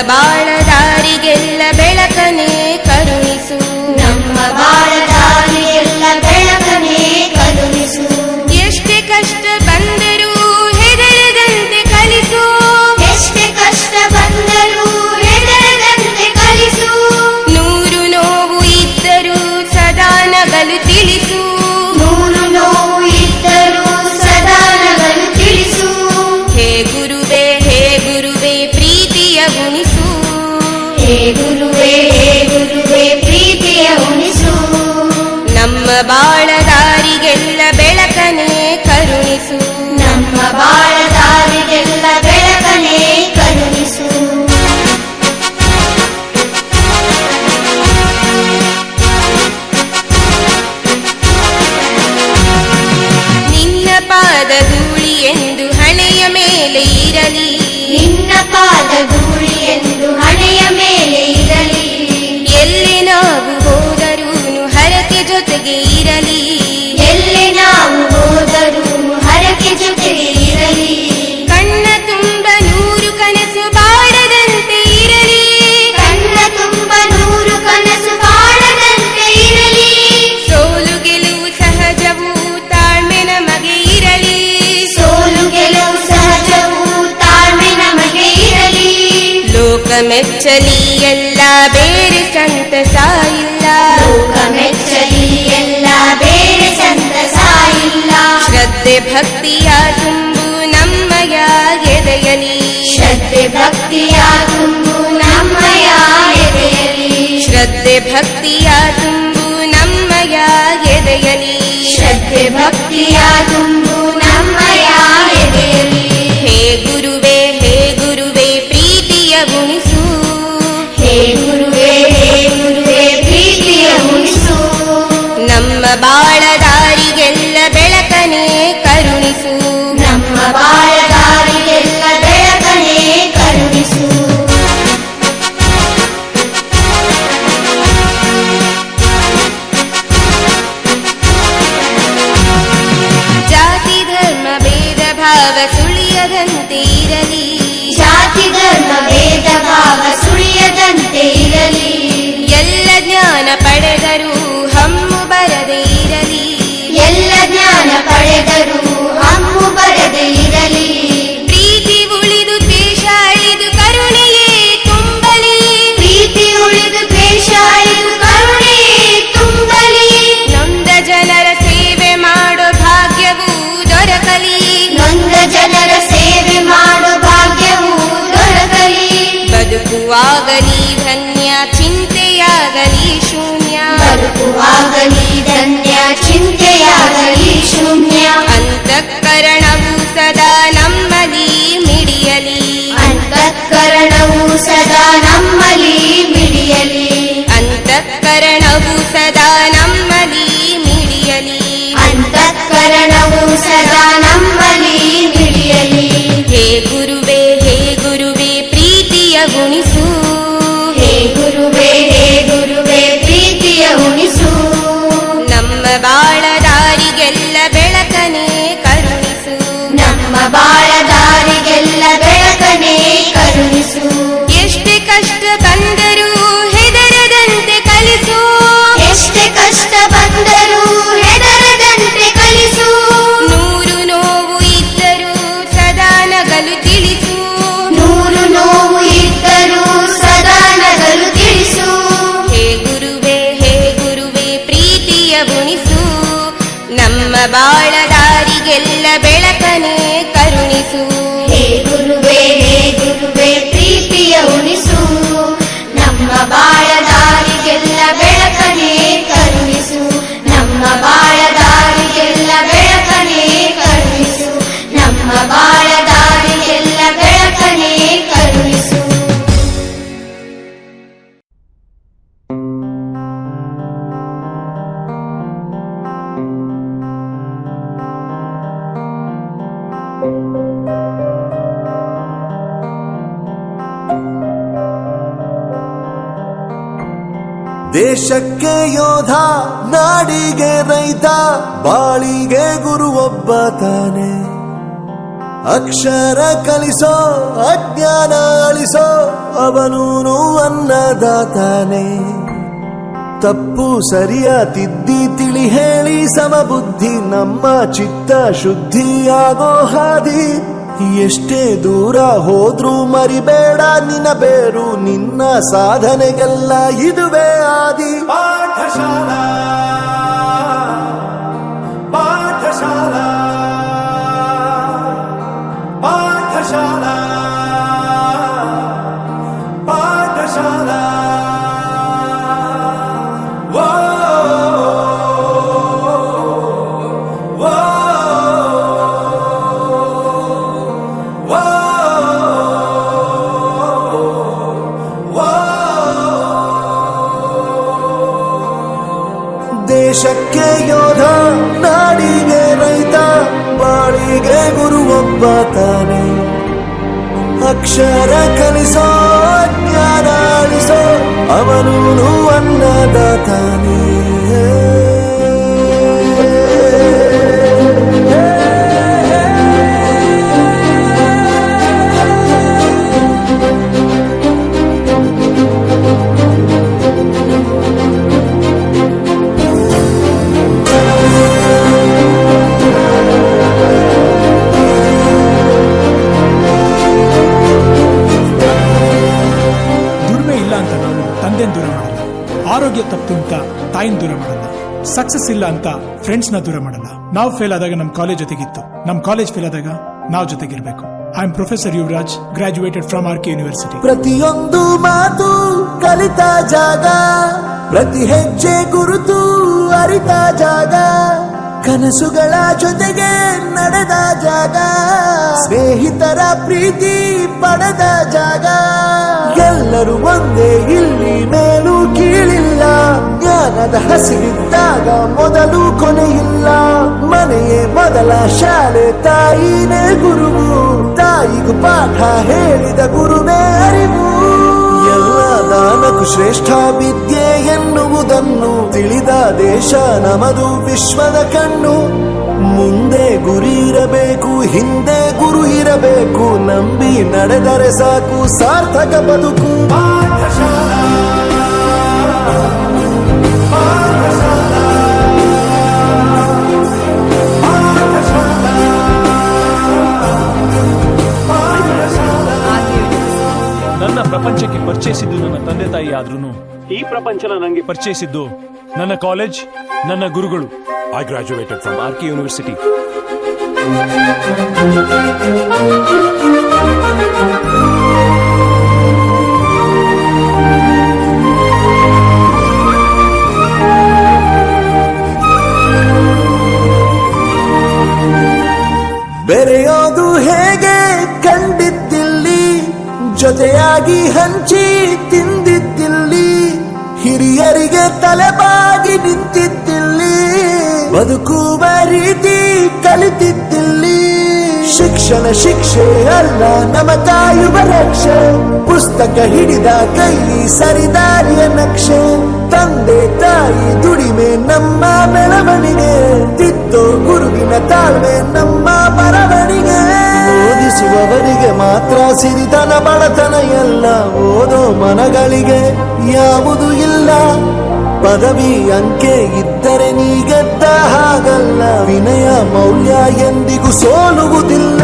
ಬಾಳ ದಾರಿಗೆಲ್ಲ ಬೆಳಕನೆ ಕರುಣಿಸು, ನಮ್ಮ ಬಾಳ ದಾರಿಗೆಲ್ಲ ಬೆಳಕನೆ ಕರುಣಿಸು. ಎಷ್ಟೇ ಕಷ್ಟ ಬಂದರೂ ಹೆದರದಂತೆ ಕಲಿಸು, ಎಷ್ಟೇ ಕಷ್ಟ ಬಂದರೂ ಹೆದರದಂತೆ ಕಲಿಸು. ನೂರು ನೋವು ಇದ್ದರೂ ಸದಾ ನಗಲು ತಿಳಿಸು, ನೂರು ನೋವು ಇದ್ದರೂ ಸದಾ ನಗಲು ತಿಳಿಸು. ಹೇ ಗುರುವೇ ಪ್ರೀತಿಯ ಉಣಿಸು, ಹೇ ಗುರುವೇ ಪ್ರೀತಿಯ ಉಣಿಸು. ನಮ್ಮ ಬಾಳ ದಾರಿಗೆಲ್ಲ ಬೆಳಕನೆ ಕರುಣಿಸು, ನಮ್ಮ ಬಾಳ ದಾರಿಗೆಲ್ಲ ಬೆಳಕನೆ ಕರುಣಿಸು. ನಿನ್ನ ಪಾದ ಧೂಳಿ ಎಂದು ಹಣೆಯ ಮೇಲೆ ಇರಲಿ, ನಿನ್ನ ಪಾದ ಧೂಳಿ ಎಂದು ಹಣೆಯ ಮೇಲೆ ಇರಲಿ. ಎಲ್ಲಿ ನಾವು ಹೋದರೂನು ಹರಕೆ ಜೊತೆಗೆ ಇರಲಿ, ಎಲ್ಲಿ ನಾವು ಹೋದರೂ ಹರಕೆ ಜೊತೆಗೆ ಇರಲಿ. ಕಣ್ಣ ತುಂಬ ನೂರು ಕನಸು ಬಾಡದಂತೆ ಇರಲಿ, ಕಣ್ಣ ತುಂಬ ನೂರು ಕನಸು ಬಾಳದಂತೆ ಇರಲಿ. ಸೋಲು ಗೆಲುವು ಸಹಜವು ತಾಳ್ಮೆ ನಮಗೆ ಇರಲಿ, ಸೋಲು ಗೆಲುವು ಸಹಜವು ತಾಳ್ಮೆ ನಮಗೆ ಇರಲಿ. ಲೋಕ ಮೆಚ್ಚಲಿ ಎಲ್ಲ ಬೇರೆ ಸಂತಸ ಇಲ್ಲ, ಲೋಕ ಮೆಚ್ಚಲಿ ಎಲ್ಲ ಬೇರೆ ಸಂತಸ ಇಲ್ಲ. ಶ್ರದ್ಧೆ ಭಕ್ತಿಯ ತುಂಬು ನಮ್ಮಯ ಎದೆಯಲಿ, ಶ್ರದ್ಧೆ ಭಕ್ತಿಯ ತುಂಬು ನಮ್ಮಯ ಎದೆಯಲಿ. ಶ್ರದ್ಧೆ ಭಕ್ತಿಯ ತುಂಬು ನಮ್ಮಯ ಎದೆಯಲಿ, ಶ್ರದ್ಧೆ ಭಕ್ತಿಯ ತುಂಬು ನಮ್ಮಯ ಎದೆಯಲಿ. ಹೇ ಗುರುವೇ ಪ್ರೀತಿಯ ಉಣಿಸು, ಹೇ ಗುರುವೇ ಪ್ರೀತಿಯ ಉಣಿಸು. ನಮ್ಮ ಬಾಳ ದಾರಿಗೆಲ್ಲ ಬೆಳಕನೆ ಕರುಣಿಸು, ನಮ್ಮ ಬಾಳ ದಾರಿಗೆಲ್ಲ ಬೆಳಕನೆ ಕರುಣಿಸು. ಜಾತಿ ಧರ್ಮ ಭೇದ ಭಾವ ಸುಳಿಯದಂತೆ ಇರಲಿ, ಜಾತಿ ಧರ್ಮ ಭೇದ ಭಾವ ಸುಳಿಯದಂತೆ ಇರಲಿ. ಎಲ್ಲ ಜ್ಞಾನ ಪಡೆದರೂ ಹಮ್ಮು ಬರದೆ ಇರಲಿ, ಎಲ್ಲ ಜ್ಞಾನ ಪಡೆದರೂ ಹಮ್ಮು ಬರದೆ ಇರಲಿ. ಪ್ರೀತಿ ಉಳಿದು ದ್ವೇಷ ಅಳಿದು ಕರುಣೆಯೇ ತುಂಬಲಿ, ಪ್ರೀತಿ ಉಳಿದು ದ್ವೇಷ ಅಳಿದು ಕರುಣೆಯೇ ತುಂಬಲಿ. ನೊಂದ ಜನರ ಸೇವೆ ಮಾಡೋ ಭಾಗ್ಯವೂ ದೊರಕಲಿ, ನೊಂದ ಜನರ ಸೇವೆ ಮಾಡೋ ಭಾಗ್ಯವು ದೊರಕಲಿ. ಬದುಕುವಾಗಲಿ ಧನ್ಯ ಚಿಂತೆಯಾಗಲಿ ಶೂನ್ಯ, ಬದುಕುವಾಗಲಿ ಧನ್ಯ ಚಿಂತೆಯಾಗಲಿ ಶೂನ್ಯ. ಅಂತಃಕರಣವು ಸದಾ ನಮ್ಮಲ್ಲಿ ಮಿಡಿಯಲಿ, ಅಂತಃಕರಣವು ಸದಾ ನಮ್ಮಲ್ಲಿ ಮಿಡಿಯಲಿ. ಅಂತಃಕರಣವು ಸದಾ ನಮ್ಮಲ್ಲಿ ಮಿಡಿಯಲಿ, ಅಂತಃಕರಣವು ಸದಾ ನಮ್ಮಲ್ಲಿ ಮಿಡಿಯಲಿ. ಹೇ ಗುರುವೇ ಪ್ರೀತಿಯ ಉಣಿಸು, ಹೇ ಗುರುವೇ ಪ್ರೀತಿಯ ಉಣಿಸು. ನಮ್ಮ ಬಾಳ ದಾರಿಗೆಲ್ಲ ಬೆಳಕನೆ ಕರುಣಿಸು, ನಮ್ಮ ಬಾಳ ದಾರಿಗೆಲ್ಲ ಬೆಳಕನೆ ಕರುಣಿಸು. ಎಷ್ಟೇ ಕಷ್ಟ ಬಂದರೂ ಹೆದರದಂತೆ ಕಲಿಸು, ಎಷ್ಟೇ ಕಷ್ಟ ಬಂದರೂ ಹೆದರದಂತೆ ಕಲಿಸು. ನೂರು ನೋವು ಇದ್ದರೂ ಸದಾ ನಗಲು ತಿಳಿಸು, ನೂರು ನೋವು ಇದ್ದರೂ ಸದಾ ನಗಲು ತಿಳಿಸು. ಹೇ ಗುರುವೇ ಪ್ರೀತಿಯ ಉಣಿಸು, ನಮ್ಮ ಬಾಳ ದಾರಿಗೆಲ್ಲ ಬೆಳಕನೆ ಕರುಣಿಸು, ಹೇ ಗುರುವೇ ಪ್ರೀತಿಯ ಉಣಿಸು. ನಮ್ಮ ಬಾಳ ದಾರಿಗೆಲ್ಲ ಬೆಳಕನೆ ಕರುಣಿಸು. ನಮ್ಮ ಬಾಳ ದಾರಿಗೆಲ್ಲ ಬೆಳಕನೆ ಕರುಣಿಸು. ನಮ್ಮ ಬಾಳ ದಾರಿಗೆಲ್ಲ ಬೆಳಕನೆ ಕರುಣಿಸು. ದೇಶಕ್ಕೆ ಯೋಧ, ನಾಡಿಗೆ ರೈತ, ಬಾಳಿಗೆ ಗುರು ಒಬ್ಬ ತಾನೆ. ಅಕ್ಷರ ಕಲಿಸೋ ಅಜ್ಞಾನ ಅಳಿಸೋ ಅವನೂನು ಅನ್ನದಾತಾನೆ. ತಪ್ಪು ಸರಿಯ ತಿದ್ದಿ ತಿಳಿ ಹೇಳಿ ಸಮಬುದ್ಧಿ ನಮ್ಮ ಚಿತ್ತ ಶುದ್ಧಿಯಾಗೋ ಹಾದಿ. ಎಷ್ಟೇ ದೂರ ಹೋದ್ರೂ ಮರಿಬೇಡ ನಿನ್ನ ಬೇರು, ನಿನ್ನ ಸಾಧನೆಗೆಲ್ಲ ಇದುವೇ ಆದಿ. ಪಾಠಶಾಲಾ ಪಾಠಶಾಲಾ ಪಾಠಶಾಲಾ ಪಾಠಶಾಲಾ. ದೇಶಕ್ಕೆ ಯೋಧ, ನಾಡಿಗೆ ರೈತ, ಬಾಳಿಗೆ ಗುರುವೊಬ್ಬ ತಾನೆ. ಅಕ್ಷರ ಕಲಿಸೋ ಜ್ಞಾನ ಅಳಿಸೋ ಅವನೂನು ಅನ್ನದಾತಾನೆ. ದೂರ ಮಾಡಲ್ಲ, ಆರೋಗ್ಯ ತಪ್ಪು ಅಂತ ತಾಯಿನ ದೂರ ಮಾಡಲ್ಲ, ಸಕ್ಸಸ್ ಇಲ್ಲ ಅಂತ ಫ್ರೆಂಡ್ಸ್ ನ ದೂರ ಮಾಡಲ್ಲ. ನಾವು ಫೇಲ್ ಆದಾಗ ನಮ್ ಕಾಲೇಜ್ ಜೊತೆಗಿತ್ತು, ನಮ್ ಕಾಲೇಜ್ ಫೇಲ್ ಆದಾಗ ನಾವು ಜೊತೆಗಿರ್ಬೇಕು. I am professor Yuvraj, graduated from R K university. ಪ್ರತಿಯೊಂದು ಮಾತು ಕಲಿತ ಜಾಗ, ಪ್ರತಿ ಹೆಜ್ಜೆ ಗುರುತು ಅರಿತ ಜಾಗ, ಕನಸುಗಳ ಜೊತೆಗೆ ನಡೆದ ಜಾಗ, ಸ್ನೇಹಿತರ ಪ್ರೀತಿ ಪಡೆದ ಜಾಗ. ಎಲ್ಲರೂ ಒಂದೇ ಇಲ್ಲಿ, ಮೇಲೂ ಕೀಳಿಲ್ಲ, ಜ್ಞಾನದ ಹಸಿವಿದ್ದಾಗ ಮೊದಲು ಕೊನೆಯಿಲ್ಲ. ಮನೆಯೇ ಮೊದಲ ಶಾಲೆ, ತಾಯಿನೇ ಗುರುವು, ತಾಯಿಗೂ ಪಾಠ ಹೇಳಿದ ಗುರುವೇ ಅರಿವು. ಎಲ್ಲ ದಾನಕ್ಕೂ ಶ್ರೇಷ್ಠ ವಿದ್ಯೆ ಎನ್ನುವುದನ್ನು ತಿಳಿದ ದೇಶ ನಮದು, ವಿಶ್ವದ ಕಣ್ಣು. ಮುಂದೆ ಗುರಿ ಇರಬೇಕು, ಹಿಂದೆ ಗುರು ಇರಬೇಕು, ನಂಬಿ ನಡೆದರೆ ಸಾಕು ಸಾರ್ಥಕ ಬದುಕು. ಪಾಠಶಾಲಾ ಪಾಠಶಾಲಾ ಪಾಠಶಾಲಾ ಪಾಠಶಾಲಾ. ನನ್ನ ಪ್ರಪಂಚಕ್ಕೆ ಪರಿಚಯಿಸಿದ್ದು ನನ್ನ ತಂದೆ ತಾಯಿ ಆದ್ರೂ ಈ ಪ್ರಪಂಚನ ನನಗೆ ಪರಿಚಯಿಸಿದ್ದು ನನ್ನ ಕಾಲೇಜ್, ನನ್ನ ಗುರುಗಳು. I graduated from RK University. ಬೆರೆಯೋದು ಹೇಗೆ ಕಂಡಿದ್ದಿಲ್ಲಿ, ಜೊತೆಯಾಗಿ ಹಂಚಿ ತಿಂದಿದ್ದಿಲ್ಲಿ, ಹಿರಿಯರಿಗೆ ತಲೆಬಾಗಿ ನಿಂತಿದ್ದಿಲ್ಲಿ, ಬದುಕುವ ರೀತಿ ಕಲಿತಿದ್ದಿಲ್ಲಿ. ಶಿಕ್ಷಣ ಶಿಕ್ಷೆ ಅಲ್ಲ ನಮ ಕಾಯುವ ರಕ್ಷೆ, ಪುಸ್ತಕ ಹಿಡಿದ ಕೈ ಸರಿದಾರಿಯ ನಕ್ಷೆ. ತಂದೆ ತಾಯಿ ದುಡಿಮೆ ನಮ್ಮ ಬೆಳವಣಿಗೆ, ತಿದ್ದೋ ಗುರುವಿನ ತಾಳ್ಮೆ ನಮ್ಮ ಬರವಣಿಗೆ. ಓದಿಸುವವರಿಗೆ ಮಾತ್ರ ಸಿರಿತನ ಬಡತನ ಎಲ್ಲ, ಓದೋ ಮನಗಳಿಗೆ ಯಾವುದು ಇಲ್ಲ. ಪದವಿ ಅಂಕೆ ಇದ್ದರೆ ನೀ ಗೆದ್ದ ಹಾಗಲ್ಲ, ವಿನಯ ಮೌಲ್ಯ ಎಂದಿಗೂ ಸೋಲುವುದಿಲ್ಲ.